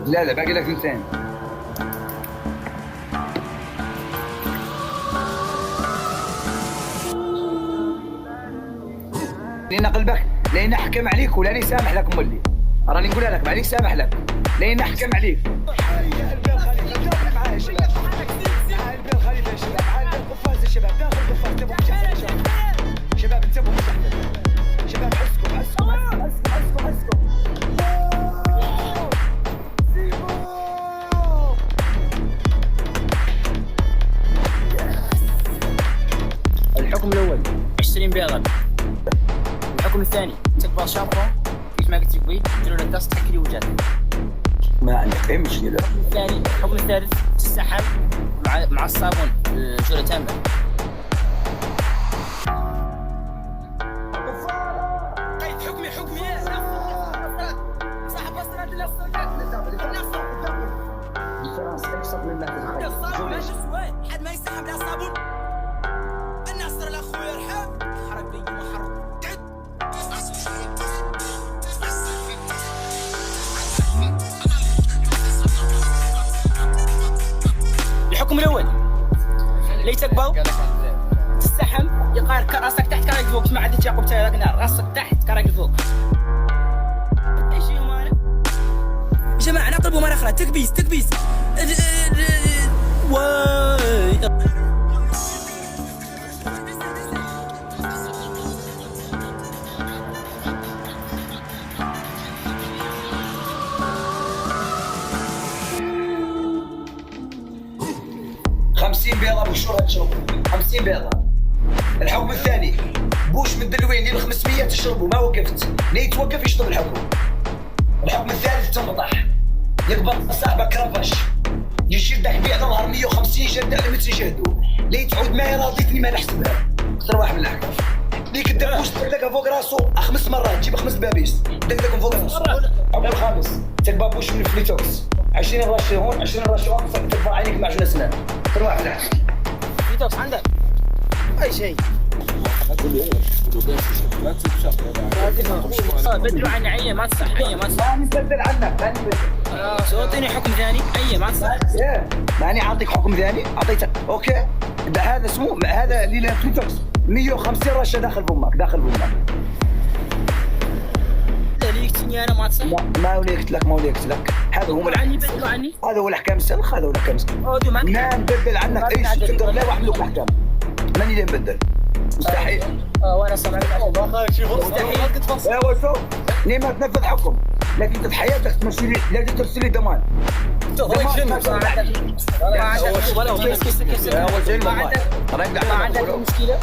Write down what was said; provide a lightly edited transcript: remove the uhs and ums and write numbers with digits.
لا لا باقي لك ثنتين. لين قلبك لين احكم عليك ولا يسامح لك مولي. راني نقولها لك ماليش سامح لك لين احكم عليك. معايا شباب معايا البيل خليفه شباب معايا البيل قفاز الشباب داخل قفاز تبغوا مشاهدة شباب انتبهوا مشاهدة شباب عسكم عسكم عسكم عسكم عسكم. الحكم الأول 20 بيضة. الحكم الثاني تكبر شابة كيف ما قلت لك تديروا له الدست تحكي لي وجهك. ما عندك اي مشكلة. الحكم الثالث تسحب مع الصابون جولة تامة. قيد حكمي يا صاحب بصرة الفرنس ابسط مما تتخيل. الصابون ماشي سواد حد ما يسحب على الصابون. الناصر الاخويا يرحم حرق بي محرق الحكم الأول ليتك بو تستحم يقار راسك تحت كراك فوق ما عاد يعقب تاعك نار راسك تحت كراك فوق. ايش يوم انا يا جماعة نطلبوا مرة أخرى تكبيس واي. خمسين بيضة بشورة تشربوا 50 بيضة. الحكم الثاني بوش من دلوين لين 500 تشربوا ما وقفت لين توقف يشطب الحكم. الحكم الثالث تنبطح يقبض صاحبك كرفش يشدك بيع ظهر 150 جد على متر يشهدوا لين تعود معي راضيتني ما نحسبها. تروح من الاحكام ليك الدبوس تدقدقها فوق راسه 5 مرات تجيب 5 دبابيس دقدقهم فوق راسه. الحكم الخامس تكبر بوش من الفليتوكس 20 رشه هون 20 رشه هون ترفع عينك معجون اسنان تروح من الاحكام. فيتوكس عندك اي شيء بدلوا عن عيه ما تصح عيه ما تصح. ماني مبدل عنك ماني مبدل. شو اعطيني حكم ثاني عيه ما تصح. ماني اعطيك حكم ثاني اعطيتك اوكي ده هذا اسمه هذا اللي له فليتوكس 150 رشه داخل بامك داخل بامك. ليكتني انا ما تصح. ما وليكت لك ما وليكت لك هذا هو عني بدلوا عني هذا هو الاحكام السلخ هذا هو الاحكام السلخ. ما نبدل عنك اي شيء تقدر لا واحد له الاحكام ماني اللي نبدل مستحيل. وانا سمعت مستحيل. يا وشو ليه ما تنفذ حكم لكن انت في حياتك تمشي لي لازم ترسل لي ضمان. ما عندك ولا كيس يا وجه ما عندك مشكله